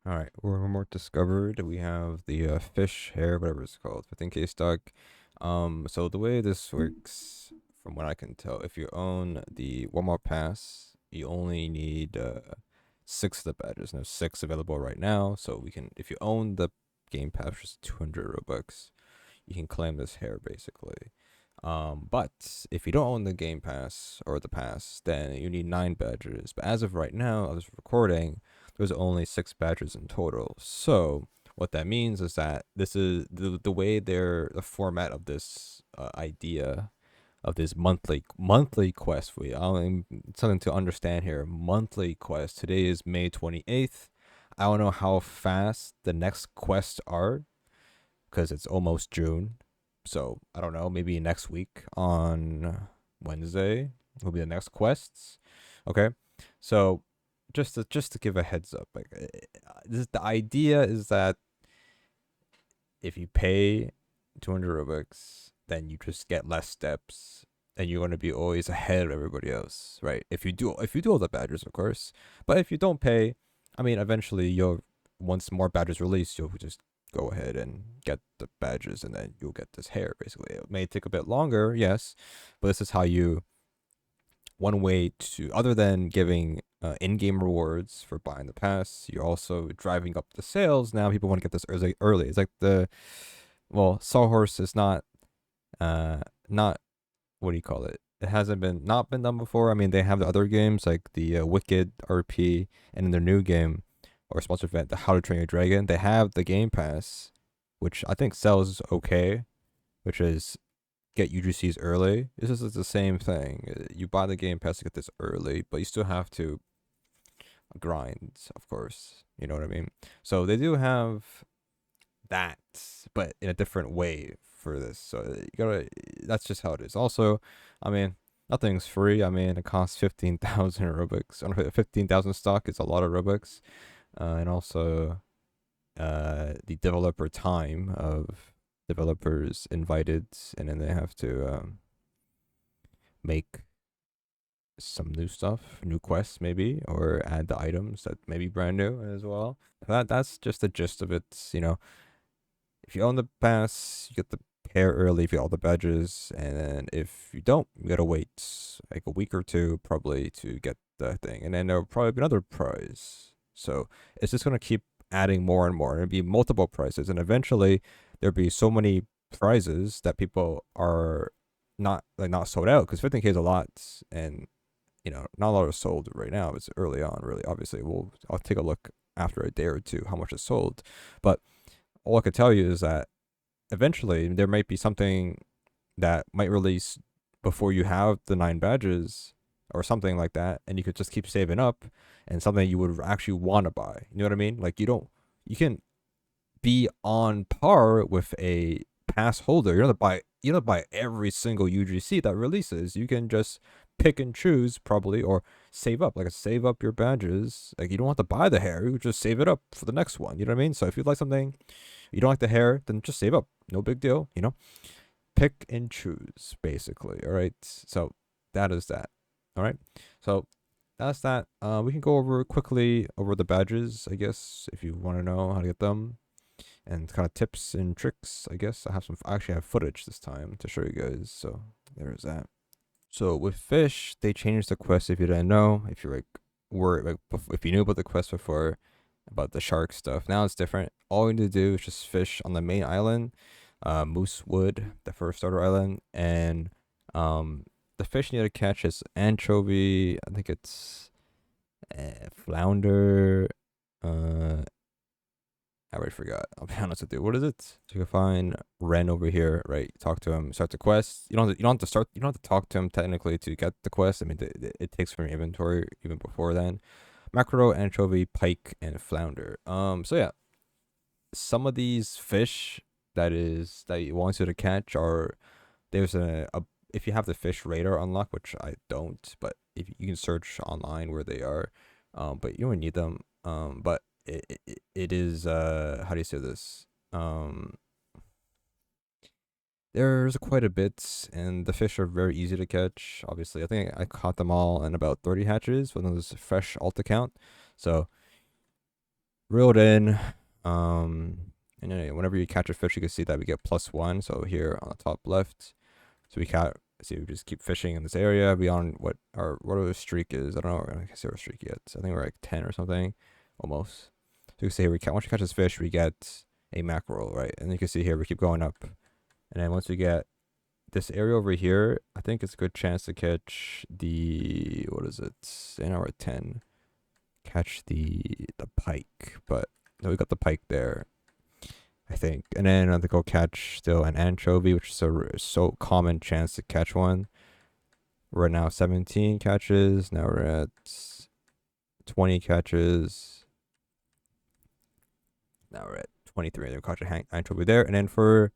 All right, we're more discovered. We have the fish hair, whatever it's called, 15K stock. So the way this works, from what I can tell, if you own the Walmart pass, you only need six of the badges. And there's six available right now. So we can, if you own the game pass, which is 200 Robux, you can claim this hair basically. But if you don't own the game pass or the pass, then you need nine badges. But as of right now, I was recording, there's only six badges in total. So what that means is that this is the way the format of this idea of this monthly quest. Something to understand here. Monthly quest. Today is May 28th. I don't know how fast the next quests are because it's almost June. So I don't know. Maybe next week on Wednesday will be the next quests. Okay, so just to give a heads up, like the idea is that if you pay 200 Robux, then you just get less steps, and you're gonna be always ahead of everybody else, right? If you do all the badges, of course. But if you don't pay, I mean, eventually you'll once more badges release, you'll just go ahead and get the badges, and then you'll get this hair. Basically, it may take a bit longer, yes, but this is how you one way to other than giving in-game rewards for buying the pass, you're also driving up the sales. Now people want to get this early. It's like the Sawhorse is not what do you call it? It hasn't been not been done before. I mean, they have the other games like the Wicked RP, and in their new game or sponsor event, the How to Train Your Dragon, they have the Game Pass, which I think sells okay, which is get UGCs early. This is the same thing. You buy the Game Pass to get this early, but you still have to grind, of course. You know what I mean? So they do have that, but in a different way for this. So you gotta. That's just how it is. Also, I mean, nothing's free. I mean, it costs 15,000 Robux. 15,000 stock is a lot of Robux, and also the developer time of developers invited, and then they have to make some new stuff, new quests maybe, or add the items that may be brand new as well. That's just the gist of it. If you own the pass, you get the hair early if you get all the badges, and then if you don't, you gotta wait like a week or two probably to get the thing, and then there'll probably be another prize. So it's just gonna keep adding more and more. It'll be multiple prizes, and eventually there'll be so many prizes that people are not sold out because 15K is a lot, and not a lot is sold right now. It's early on, really. Obviously, I'll take a look after a day or two how much is sold, but all I could tell you is that eventually there might be something that might release before you have the nine badges or something like that, and you could just keep saving up and something you would actually want to buy. You know what I mean? Like you can be on par with a pass holder. You don't buy every single UGC that releases. You can just pick and choose probably or save up. Like save up your badges. Like you don't have to buy the hair. You just save it up for the next one. You know what I mean? So if you like something, you don't like the hair, then just save up. No big deal, Pick and choose basically. All right. So that is that. All right. So that's that. We can go over quickly over the badges, I guess, if you want to know how to get them and kind of tips and tricks, I guess. I actually have footage this time to show you guys. So there is that. So with fish, they changed the quest if you didn't know. If you're if you knew about the quest before, about the shark stuff, now it's different. All you need to do is just fish on the main island, Moosewood, the first starter island, and the fish you need to catch is anchovy. I think it's flounder. I already forgot. I'll be honest with you. What is it? So you can find Wren over here, right? Talk to him, start the quest. You don't have to talk to him technically to get the quest. I mean, it takes from your inventory even before then. Mackerel, anchovy, pike, and flounder. So yeah, some of these fish that he wants you to catch are there's a if you have the fish radar unlocked, which I don't, but if you can search online where they are, but you don't need them. But it is how do you say this? There's quite a bit, and the fish are very easy to catch. Obviously, I think I caught them all in about 30 hatches when it was fresh alt account. So reeled in. And then whenever you catch a fish, you can see that we get +1. So here on the top left, so we can't see, we just keep fishing in this area beyond what our streak is. I don't know. I can see our streak yet. I think we're like 10 or something, almost. So you can see here once we catch this fish, we get a mackerel, right? And you can see here we keep going up, and then once we get this area over here, I think it's a good chance to catch the, what is it? In our 10, catch the pike, but no, we got the pike there, I think. And then I think I'll catch still an anchovy, which is a so common chance to catch one. We're now 17 catches. Now we're at 20 catches. Now we're at 23. They'll catch an anchovy there. And then for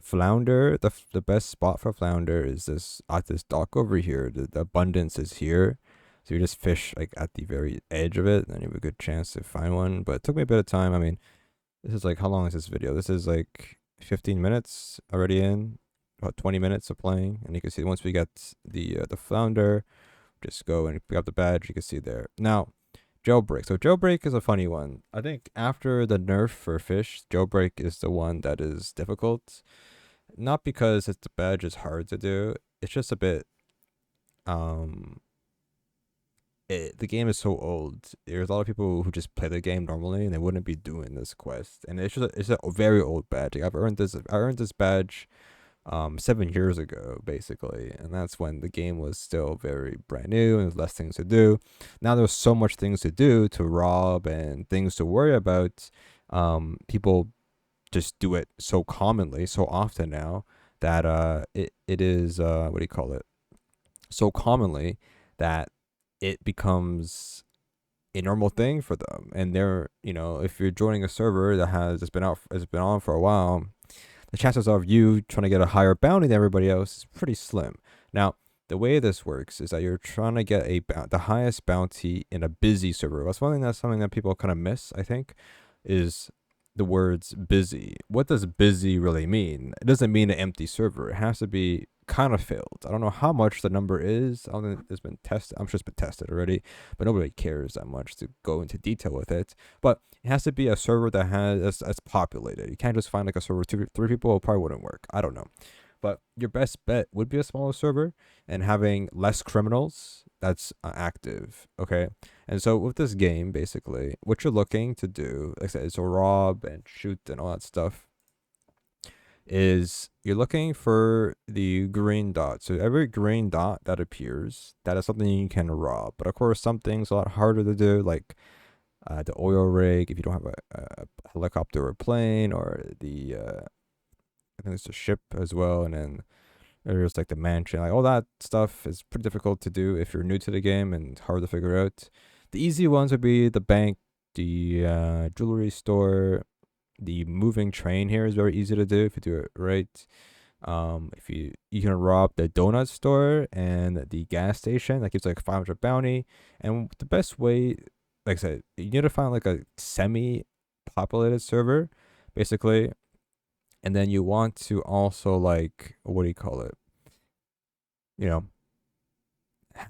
flounder, the best spot for flounder is this at this dock over here. The abundance is here. So you just fish like at the very edge of it, and you have a good chance to find one. But it took me a bit of time. I mean, this is like, how long is this video? This is like 15 minutes already in, about 20 minutes of playing. And you can see once we get the flounder, just go and pick up the badge. You can see there. Now, Jailbreak. So Jailbreak is a funny one. I think after the nerf for fish, Jailbreak is the one that is difficult. Not because the badge is hard to do. It's just a bit, the game is so old. There's a lot of people who just play the game normally and they wouldn't be doing this quest. And it's a very old badge. Like I earned this badge 7 years ago, basically, and that's when the game was still very brand new and there's less things to do. Now there's so much things to do, to rob and things to worry about. People just do it so commonly, so often now, that it is what do you call it? So commonly that it becomes a normal thing for them. And they're, if you're joining a server that has been on for a while, the chances of you trying to get a higher bounty than everybody else is pretty slim. Now, the way this works is that you're trying to get the highest bounty in a busy server. That's something that people kind of miss, I think, is the words busy. What does busy really mean? It doesn't mean an empty server. It has to be kind of filled. I don't know how much the number is. I don't think it's been tested. I'm sure it's been tested already, but nobody cares that much to go into detail with it. But it has to be a server that that's populated. You can't just find like a server with 3 people. It probably wouldn't work. I don't know. But your best bet would be a smaller server and having less criminals that's active. Okay. And so with this game, basically, what you're looking to do, like I said, is to rob and shoot and all that stuff, is you're looking for the green dot. So every green dot that appears, that is something you can rob. But of course, some things a lot harder to do, like the oil rig, if you don't have a helicopter or plane, or I think it's a ship as well. And then there's like the mansion, like all that stuff is pretty difficult to do if you're new to the game and hard to figure out. The easy ones would be the bank, the jewelry store. The moving train here is very easy to do if you do it right. If you can rob the donut store and the gas station, that gives like 500 bounty. And the best way, like I said, you need to find like a semi-populated server, basically. And then you want to also, like, what do you call it?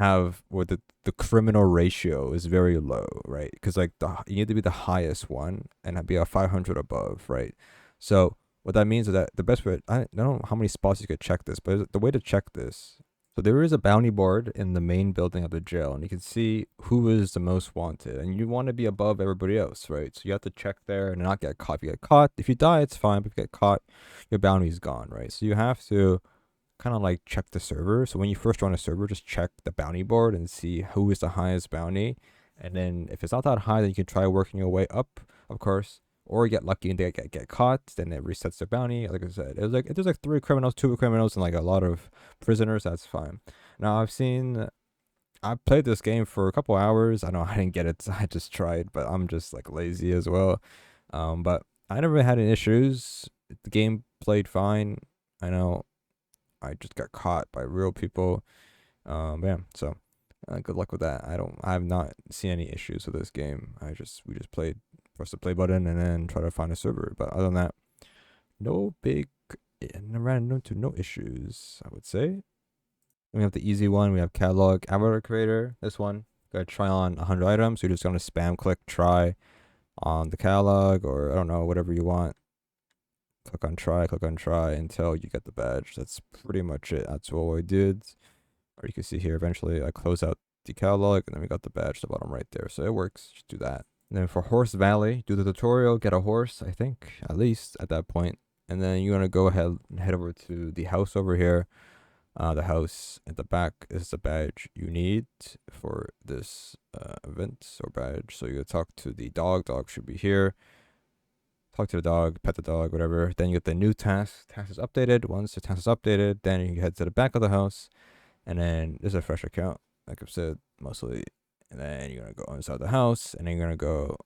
Have where the criminal ratio is very low, right? Because like you need to be the highest one and be a 500 above, right? So what that means is that the best way, I don't know how many spots you could check this, but the way to check this, so there is a bounty board in the main building of the jail, and you can see who is the most wanted, and you want to be above everybody else, right? So you have to check there and not get caught. If you get caught, if you die, it's fine. But if you get caught, your bounty's gone, right? So you have to kind of like check the server. So when you first join a server, just check the bounty board and see who is the highest bounty. And then if it's not that high, then you can try working your way up, of course, or get lucky and they get caught. Then it resets their bounty. Like I said, it was like if there's like 3 criminals, 2 criminals, and like a lot of prisoners, that's fine. Now I played this game for a couple hours. I know I didn't get it. I just tried, but I'm just like lazy as well. But I never had any issues. The game played fine. I know I just got caught by real people. Yeah, so good luck with that. I have not seen any issues with this game. We just played, press the play button and then try to find a server. But other than that, no ran into no issues, I would say. We have the easy one. We have catalog avatar creator. This one, gotta try on 100 items. So you're just gonna spam click try on the catalog, or I don't know, whatever you want. Click on try until you get the badge. That's pretty much it. That's what I did. Or you can see here, eventually I close out the catalog and then we got the badge at the bottom right there. So it works. Just do that. And then for Horse Valley, do the tutorial, get a horse, I think, at least at that point. And then you're gonna go ahead and head over to the house over here. The house at the back is the badge you need for this event or badge. So you talk to the dog. Dog should be here. Talk to the dog, pet the dog, whatever. Then you get the new task. Task is updated. Once the task is updated, then you head to the back of the house. And then there's a fresh account, like I've said, mostly. And then you're gonna go inside the house, and then you're gonna go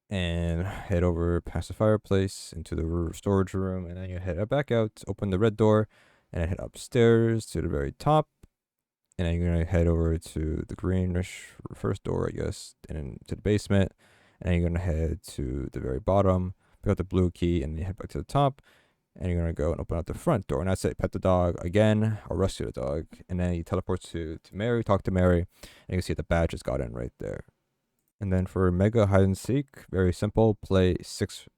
and head over past the fireplace into the storage room, and then you head back out, open the red door, and then head upstairs to the very top, and then you're gonna head over to the greenish first door, I guess, and then to the basement, and then you're gonna head to the very bottom, pick up the blue key, and then you head back to the top, and you're gonna go and open up the front door, and that's it. Pet the dog again, or rescue the dog, and then you teleport to Mary, talk to Mary, and you can see the badge has gotten right there. And then for Mgea Hide and Seek, very simple. Play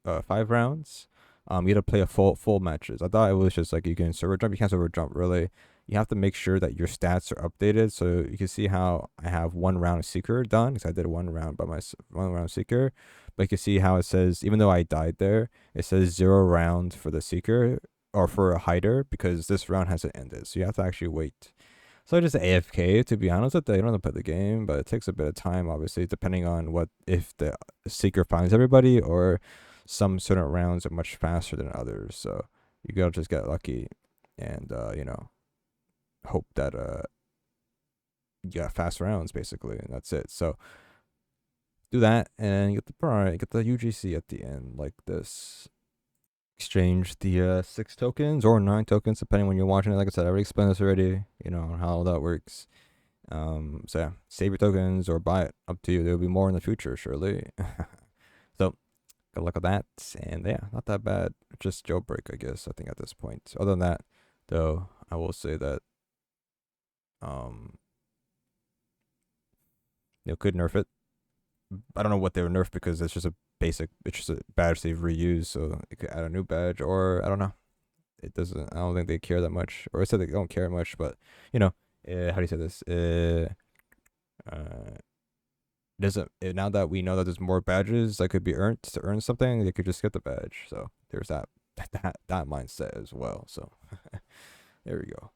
5 rounds. You gotta play a full matches. I thought it was just like you can server jump. You can't server jump really. You have to make sure that your stats are updated. So you can see how I have 1 round of Seeker done, because I did 1 round by 1 round Seeker. But you can see how it says, even though I died there, it says 0 round for the Seeker or for a hider, because this round hasn't ended. So you have to actually wait. So I just AFK, to be honest with you. You don't have to play the game, but it takes a bit of time, obviously, depending on if the Seeker finds everybody, or some certain rounds are much faster than others. So you gotta just get lucky and, hope that you got fast rounds, basically, and that's it. So do that, and you get the UGC at the end, like this. Exchange the 6 tokens or 9 tokens, depending when you're watching it. Like I said, I already explained this already, how that works. So yeah, save your tokens or buy it, up to you. There'll be more in the future, surely. So good luck with that, and yeah, not that bad. Just jailbreak, I guess, I think, at this point. Other than that, though, I will say that could nerf it. I don't know what they would nerf, because it's just a badge they've reused, so it could add a new badge, or I don't know. I don't think they care that much, or I said they don't care much, but how do you say this? Doesn't now that we know that there's more badges that could be earned to earn something, they could just get the badge. So there's that mindset as well. So there we go.